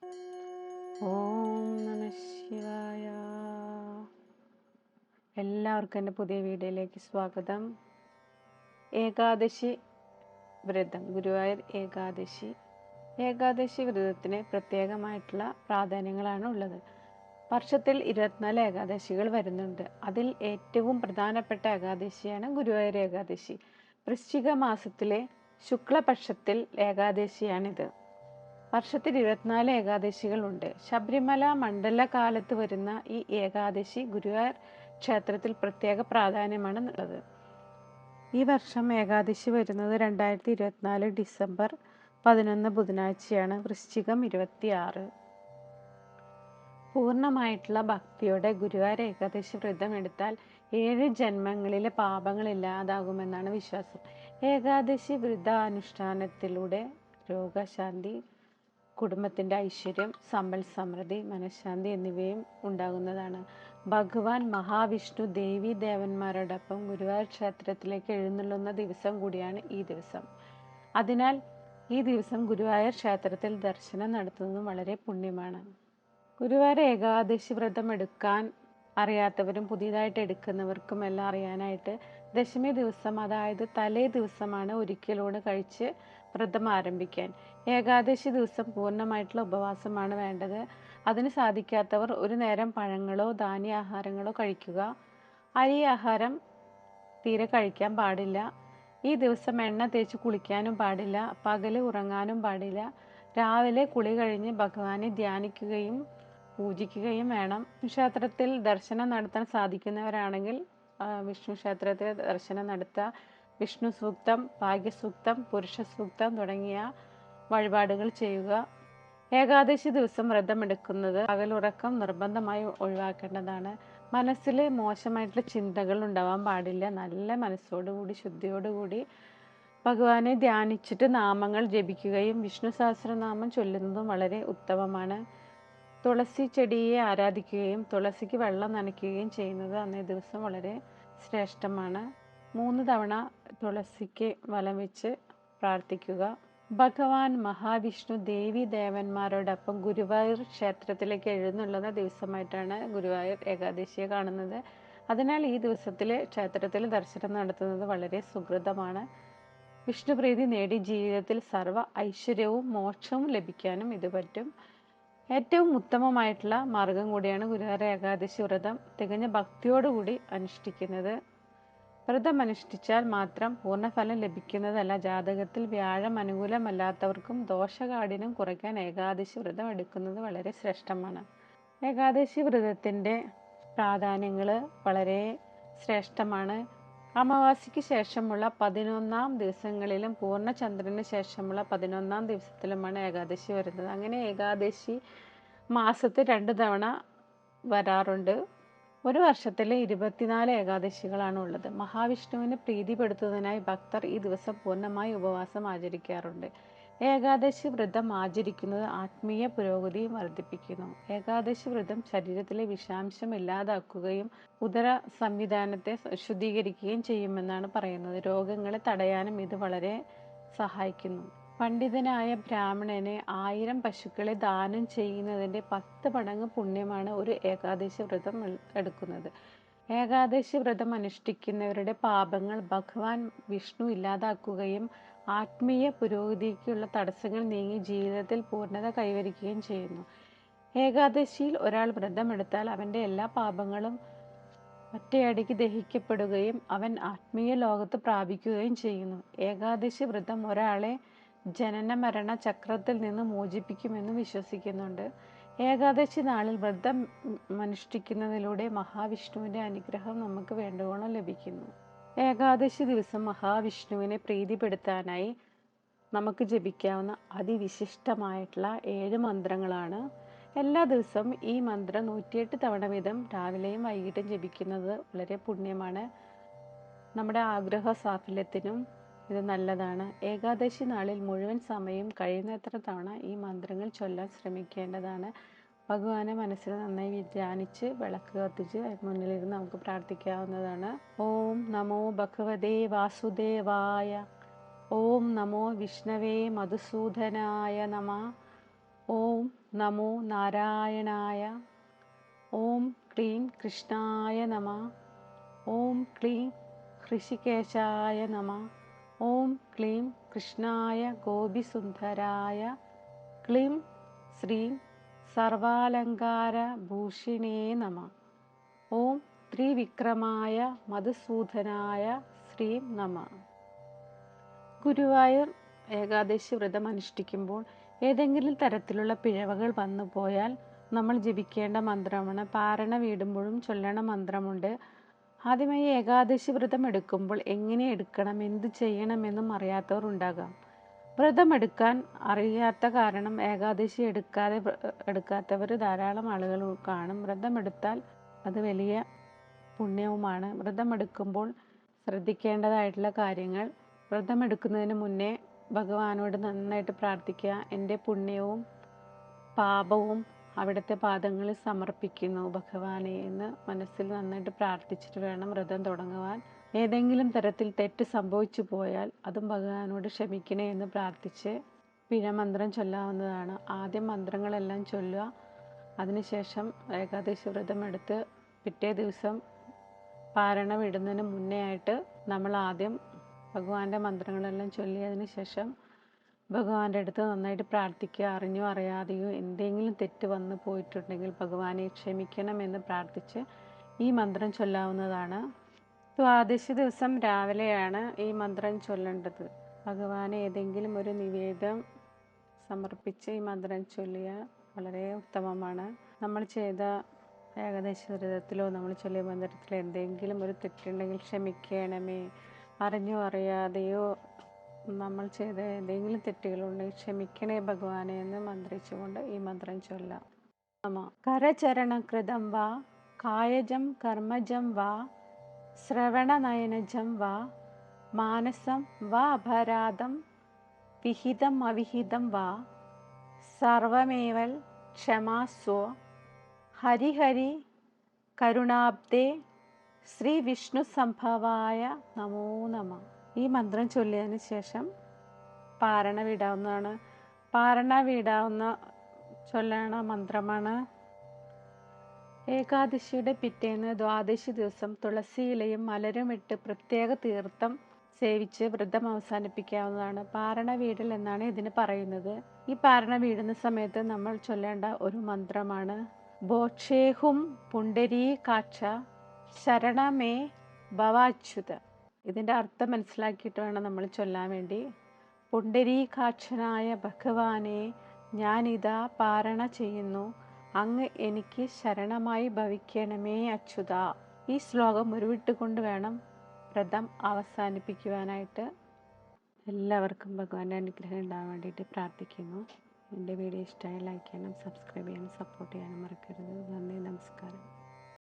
ഓം നമ ശിവായ. എല്ലാവർക്കും എൻ്റെ പുതിയ വീഡിയോയിലേക്ക് സ്വാഗതം. ഏകാദശി വ്രതം, ഗുരുവായൂർ ഏകാദശി. ഏകാദശി വ്രതത്തിന് പ്രത്യേകമായിട്ടുള്ള പ്രാധാന്യങ്ങളാണ് ഉള്ളത്. വർഷത്തിൽ 24 ഏകാദശികൾ വരുന്നുണ്ട്. അതിൽ ഏറ്റവും പ്രധാനപ്പെട്ട ഏകാദശിയാണ് ഗുരുവായൂർ ഏകാദശി. വൃശ്ചിക മാസത്തിലെ ശുക്ലപക്ഷത്തിൽ ഏകാദശിയാണിത്. വർഷത്തിൽ 24 ഏകാദശികളുണ്ട്. ശബരിമല മണ്ഡലകാലത്ത് വരുന്ന ഈ ഏകാദശി ഗുരുവായൂർ ക്ഷേത്രത്തിൽ പ്രത്യേക പ്രാധാന്യമാണ് ഉള്ളത്. ഈ വർഷം ഏകാദശി വരുന്നത് 2024 ഡിസംബർ 11 ബുധനാഴ്ചയാണ്. വൃശ്ചികം 26. പൂർണ്ണമായിട്ടുള്ള ഭക്തിയോടെ ഗുരുവായൂർ ഏകാദശി വ്രതം എടുത്താൽ 7 ജന്മങ്ങളിലെ പാപങ്ങൾ ഇല്ലാതാകുമെന്നാണ് വിശ്വാസം. ഏകാദശി വ്രതാനുഷ്ഠാനത്തിലൂടെ രോഗശാന്തി, കുടുംബത്തിൻ്റെ ഐശ്വര്യം, സമ്പൽ സമൃദ്ധി, മനഃശാന്തി എന്നിവയും ഉണ്ടാകുന്നതാണ്. ഭഗവാൻ മഹാവിഷ്ണു ദേവി ദേവന്മാരോടൊപ്പം ഗുരുവായൂർ ക്ഷേത്രത്തിലേക്ക് എഴുന്നള്ളുന്ന ദിവസം കൂടിയാണ് ഈ ദിവസം. അതിനാൽ ഈ ദിവസം ഗുരുവായൂർ ക്ഷേത്രത്തിൽ ദർശനം നടത്തുന്നതും വളരെ പുണ്യമാണ്. ഗുരുവായൂർ ഏകാദശി വ്രതം എടുക്കാൻ അറിയാത്തവരും പുതിയതായിട്ട് എടുക്കുന്നവർക്കും എല്ലാം അറിയാനായിട്ട് ദശമി ദിവസം, അതായത് തലേ ദിവസമാണ് ഒരിക്കലൂടെ കഴിച്ച് വ്രതം ആരംഭിക്കാൻ. ഏകാദശി ദിവസം പൂർണ്ണമായിട്ടുള്ള ഉപവാസമാണ് വേണ്ടത്. അതിന് സാധിക്കാത്തവർ ഒരു നേരം പഴങ്ങളോ ധാന്യാഹാരങ്ങളോ കഴിക്കുക. അരി ആഹാരം തീരെ കഴിക്കാൻ പാടില്ല. ഈ ദിവസം എണ്ണ തേച്ച് കുളിക്കാനും പാടില്ല. പകല് ഉറങ്ങാനും പാടില്ല. രാവിലെ കുളി കഴിഞ്ഞ് ഭഗവാനെ ധ്യാനിക്കുകയും പൂജിക്കുകയും വേണം. ക്ഷേത്രത്തിൽ ദർശനം നടത്താൻ സാധിക്കുന്നവരാണെങ്കിൽ വിഷ്ണു ക്ഷേത്രത്തിൽ ദർശനം നടത്തുക. വിഷ്ണു സൂക്തം, ഭാഗ്യസൂക്തം, പുരുഷ സൂക്തം തുടങ്ങിയ വഴിപാടുകൾ ചെയ്യുക. ഏകാദശി ദിവസം വ്രതമെടുക്കുന്നത് പകലുറക്കം നിർബന്ധമായി ഒഴിവാക്കേണ്ടതാണ്. മനസ്സിൽ മോശമായിട്ടുള്ള ചിന്തകൾ ഉണ്ടാവാൻ പാടില്ല. നല്ല മനസ്സോടുകൂടി ശുദ്ധിയോടുകൂടി ഭഗവാനെ ധ്യാനിച്ചിട്ട് നാമങ്ങൾ ജപിക്കുകയും വിഷ്ണു സഹസ്രനാമം ചൊല്ലുന്നതും വളരെ ഉത്തമമാണ്. തുളസി ചെടിയെ ആരാധിക്കുകയും തുളസിക്ക് വെള്ളം നനയ്ക്കുകയും ചെയ്യുന്നത് അന്നേ ദിവസം വളരെ ശ്രേഷ്ഠമാണ്. 3 തവണ തുളസിക്ക് വലം വെച്ച് പ്രാർത്ഥിക്കുക. ഭഗവാൻ മഹാവിഷ്ണു ദേവി ദേവന്മാരോടൊപ്പം ഗുരുവായൂർ ക്ഷേത്രത്തിലേക്ക് എഴുന്നള്ളുന്ന ദിവസമായിട്ടാണ് ഗുരുവായൂർ ഏകാദശിയെ കാണുന്നത്. അതിനാൽ ഈ ദിവസത്തിൽ ക്ഷേത്രത്തിൽ ദർശനം നടത്തുന്നത് വളരെ സുകൃതമാണ്. വിഷ്ണുപ്രീതി നേടി ജീവിതത്തിൽ സർവ്വ ഐശ്വര്യവും മോക്ഷവും ലഭിക്കാനും ഇത് പറ്റും. ഏറ്റവും ഉത്തമമായിട്ടുള്ള മാർഗം കൂടിയാണ് ഗുരുവായൂർ ഏകാദശി വ്രതം തികഞ്ഞ ഭക്തിയോടുകൂടി അനുഷ്ഠിക്കുന്നത്. വ്രതം അനുഷ്ഠിച്ചാൽ മാത്രം പൂർണ്ണഫലം ലഭിക്കുന്നതല്ല. ജാതകത്തിൽ വ്യാഴം അനുകൂലമല്ലാത്തവർക്കും ദോഷകാഠിന്യം കുറയ്ക്കാൻ ഏകാദശി വ്രതം എടുക്കുന്നത് വളരെ ശ്രേഷ്ഠമാണ്. ഏകാദശി വ്രതത്തിൻ്റെ പ്രാധാന്യങ്ങൾ വളരെ ശ്രേഷ്ഠമാണ്. അമാവാസിക്ക് ശേഷമുള്ള 11-ാം ദിവസങ്ങളിലും പൂർണ്ണചന്ദ്രന് ശേഷമുള്ള 11-ാം ദിവസത്തിലുമാണ് ഏകാദശി വരുന്നത്. അങ്ങനെ ഏകാദശി മാസത്തിൽ 2 തവണ വരാറുണ്ട്. ഒരു വർഷത്തിൽ 24 ഏകാദശികളാണ് ഉള്ളത്. മഹാവിഷ്ണുവിനെ പ്രീതിപ്പെടുത്തുന്നതിനായി ഭക്തർ ഈ ദിവസം പൂർണ്ണമായി ഉപവാസം ആചരിക്കാറുണ്ട്. ഏകാദശി വ്രതം ആചരിക്കുന്നത് ആത്മീയ പുരോഗതി വർദ്ധിപ്പിക്കുന്നു. ഏകാദശി വ്രതം ശരീരത്തിലെ വിഷാംശം ഇല്ലാതാക്കുകയും ഉദര സംവിധാനത്തെ ശുദ്ധീകരിക്കുകയും ചെയ്യുമെന്നാണ് പറയുന്നത്. രോഗങ്ങളെ തടയാനും ഇത് വളരെ സഹായിക്കുന്നു. പണ്ഡിതനായ ബ്രാഹ്മണന് 1000 പശുക്കളെ ദാനം ചെയ്യുന്നതിൻ്റെ 10 മടങ്ങ് പുണ്യമാണ് ഒരു ഏകാദശി വ്രതം എടുക്കുന്നത്. ഏകാദശി വ്രതം അനുഷ്ഠിക്കുന്നവരുടെ പാപങ്ങൾ ഭഗവാൻ വിഷ്ണു ഇല്ലാതാക്കുകയും ആത്മീയ പുരോഗതിക്കുള്ള തടസ്സങ്ങൾ നീങ്ങി ജീവിതത്തിൽ പൂർണ്ണത കൈവരിക്കുകയും ചെയ്യുന്നു. ഏകാദശിയിൽ ഒരാൾ വ്രതമെടുത്താൽ അവൻ്റെ എല്ലാ പാപങ്ങളും ഒറ്റയടിക്ക് ദഹിക്കപ്പെടുകയും അവൻ ആത്മീയ ലോകത്ത് പ്രാപിക്കുകയും ചെയ്യുന്നു. ഏകാദശി വ്രതം ഒരാളെ ജനന മരണ ചക്രത്തിൽ നിന്ന് മോചിപ്പിക്കുമെന്ന് വിശ്വസിക്കുന്നുണ്ട്. ഏകാദശി നാളിൽ വ്രതം അനുഷ്ഠിക്കുന്നതിലൂടെ മഹാവിഷ്ണുവിൻ്റെ അനുഗ്രഹം നമുക്ക് വേണ്ടുവോളം ലഭിക്കുന്നു. ഏകാദശി ദിവസം മഹാവിഷ്ണുവിനെ പ്രീതിപ്പെടുത്താനായി നമുക്ക് ജപിക്കാവുന്ന അതിവിശിഷ്ടമായിട്ടുള്ള 7 മന്ത്രങ്ങളാണ്. എല്ലാ ദിവസവും ഈ മന്ത്രം 108 തവണ വീതം രാവിലെയും വൈകിട്ടും ജപിക്കുന്നത് വളരെ പുണ്യമാണ്. നമ്മുടെ ആഗ്രഹ സാഫല്യത്തിനും ഇത് നല്ലതാണ്. ഏകാദശി നാളിൽ മുഴുവൻ സമയം കഴിയുന്നത്ര തവണ ഈ മന്ത്രങ്ങൾ ചൊല്ലാൻ ശ്രമിക്കേണ്ടതാണ്. ഭഗവാനെ മനസ്സിൽ നന്നായി ധ്യാനിച്ച് വിളക്ക് കത്തിച്ച് മുന്നിലിരുന്ന് നമുക്ക് പ്രാർത്ഥിക്കാവുന്നതാണ്. ഓം നമോ ഭഗവതേ വാസുദേവായ. ഓം നമോ വിഷ്ണവേ മധുസൂദനായ നമ. ഓം നമോ നാരായണായ. ഓം ക്ലീം കൃഷ്ണായ നമ. ഓം ക്ലീം ഹൃഷികേശായ നമ. ഓം ക്ലീം കൃഷ്ണായ ഗോപിസുന്ദരായ. ക്ലീം ശ്രീം സർവാലങ്കാര ഭൂഷിണേ നമ. ഓം ത്രിവിക്രമായ മധുസൂദനായ ശ്രീം നമ. ഗുരുവായൂർ ഏകാദശി വ്രതം അനുഷ്ഠിക്കുമ്പോൾ ഏതെങ്കിലും തരത്തിലുള്ള പിഴവുകൾ വന്നു പോയാൽ നമ്മൾ ജപിക്കേണ്ട മന്ത്രമാണ്. പാരണ വീടുമ്പോഴും ചൊല്ലണ മന്ത്രമുണ്ട്. ആദ്യമായി ഏകാദശി വ്രതം എടുക്കുമ്പോൾ എങ്ങനെ എടുക്കണം, എന്ത് ചെയ്യണമെന്നും അറിയാത്തവർ ഉണ്ടാകാം. വ്രതമെടുക്കാൻ അറിയാത്ത കാരണം ഏകാദശി എടുക്കാത്തവർ ധാരാളം ആളുകൾ കാണും. വ്രതമെടുത്താൽ അത് വലിയ പുണ്യവുമാണ്. വ്രതമെടുക്കുമ്പോൾ ശ്രദ്ധിക്കേണ്ടതായിട്ടുള്ള കാര്യങ്ങൾ: വ്രതമെടുക്കുന്നതിന് മുന്നേ ഭഗവാനോട് നന്നായിട്ട് പ്രാർത്ഥിക്കുക. എൻ്റെ പുണ്യവും പാപവും അവിടുത്തെ പാദങ്ങളിൽ സമർപ്പിക്കുന്നു ഭഗവാനെ എന്ന് മനസ്സിൽ നന്നായിട്ട് പ്രാർത്ഥിച്ചിട്ട് വേണം വ്രതം തുടങ്ങുവാൻ. ഏതെങ്കിലും തരത്തിൽ തെറ്റ് സംഭവിച്ചു പോയാൽ അതും ഭഗവാനോട് ക്ഷമിക്കണേ എന്ന് പ്രാർത്ഥിച്ച് പിഴമന്ത്രം ചൊല്ലാവുന്നതാണ്. ആദ്യം മന്ത്രങ്ങളെല്ലാം ചൊല്ലുക. അതിനുശേഷം ഏകാദശി വ്രതം എടുത്ത് പിറ്റേ ദിവസം പാരണ വിടുന്നതിന് മുന്നേ ആയിട്ട് നമ്മൾ ആദ്യം ഭഗവാന്റെ മന്ത്രങ്ങളെല്ലാം ചൊല്ലിയതിന് ശേഷം ഭഗവാന്റെ അടുത്ത് നന്നായിട്ട് പ്രാർത്ഥിക്കുക. അറിഞ്ഞോ അറിയാതെയോ എന്തെങ്കിലും തെറ്റ് വന്നു പോയിട്ടുണ്ടെങ്കിൽ ഭഗവാനെ ക്ഷമിക്കണമെന്ന് പ്രാർത്ഥിച്ച് ഈ മന്ത്രം ചൊല്ലാവുന്നതാണ്. ദ്വാദശി ദിവസം രാവിലെയാണ് ഈ മന്ത്രം ചൊല്ലേണ്ടത്. ഭഗവാന് ഏതെങ്കിലും ഒരു നിവേദ്യം സമർപ്പിച്ച് ഈ മന്ത്രം ചൊല്ലിയാൽ വളരെ ഉത്തമമാണ്. നമ്മൾ ചെയ്ത ഏകാദശി വ്രതത്തിലോ നമ്മൾ ചൊല്ലിയ മന്ത്രത്തിലോ എന്തെങ്കിലും ഒരു തെറ്റുണ്ടെങ്കിൽ ക്ഷമിക്കണമേ. അറിഞ്ഞോ അറിയാതെയോ നമ്മൾ ചെയ്ത എന്തെങ്കിലും തെറ്റുകളുണ്ടെങ്കിൽ ക്ഷമിക്കണേ ഭഗവാനെ എന്ന് മന്ത്രിച്ചുകൊണ്ട് ഈ മന്ത്രം ചൊല്ലാം. കരചരണകൃതം വാ കായജം കർമ്മജം വാ ശ്രവണനയനജം വാ മാനസം വാ അപരാധം വിഹിതം അവിഹിതം വാ സർവമേവൽ ക്ഷമാസ്വ ഹരിഹരി കരുണാബ്ദേ ശ്രീ വിഷ്ണു സംഭവായ നമോ നമ. ഈ മന്ത്രം ചൊല്ലിയതിന് ശേഷം പാരണ വീടാവുന്നതാണ്. പാരണ വീടാവുന്ന ചൊല്ലണ മന്ത്രമാണ്: ഏകാദശിയുടെ പിറ്റേന്ന് ദ്വാദശി ദിവസം തുളസിയിലയും മലരും ഇട്ട് പ്രത്യേക തീർത്ഥം സേവിച്ച് വ്രതം അവസാനിപ്പിക്കാവുന്നതാണ്. പാരണ വീടൽ എന്നാണ് ഇതിന് പറയുന്നത്. ഈ പാരണ വീടുന്ന സമയത്ത് നമ്മൾ ചൊല്ലേണ്ട ഒരു മന്ത്രമാണ്: ബോക്ഷേഹും പുണ്ടരീകാക്ഷ ശരണമേ ഭവാച്യുത. ഇതിൻ്റെ അർത്ഥം മനസ്സിലാക്കിയിട്ട് വേണം നമ്മൾ ചൊല്ലാൻ വേണ്ടി. പുണ്ടരീകാക്ഷനായ ഭഗവാനെ, ഞാനിതാ പാരണ ചെയ്യുന്നു. അങ്ങ് എനിക്ക് ശരണമായി ഭവിക്കണമേ അച്യുത. ഈ ശ്ലോകം ഉരുവിട്ടുകൊണ്ട് വേണം വ്രതം അവസാനിപ്പിക്കുവാനായിട്ട്. എല്ലാവർക്കും ഭഗവാന്റെ അനുഗ്രഹം ഉണ്ടാകാൻ വേണ്ടിയിട്ട് പ്രാർത്ഥിക്കുന്നു. എൻ്റെ വീഡിയോ ഇഷ്ടമായി ലൈക്ക് ചെയ്യണം, സബ്സ്ക്രൈബ് ചെയ്യാനും സപ്പോർട്ട് ചെയ്യാനും മറക്കരുത്. നന്ദി, നമസ്കാരം.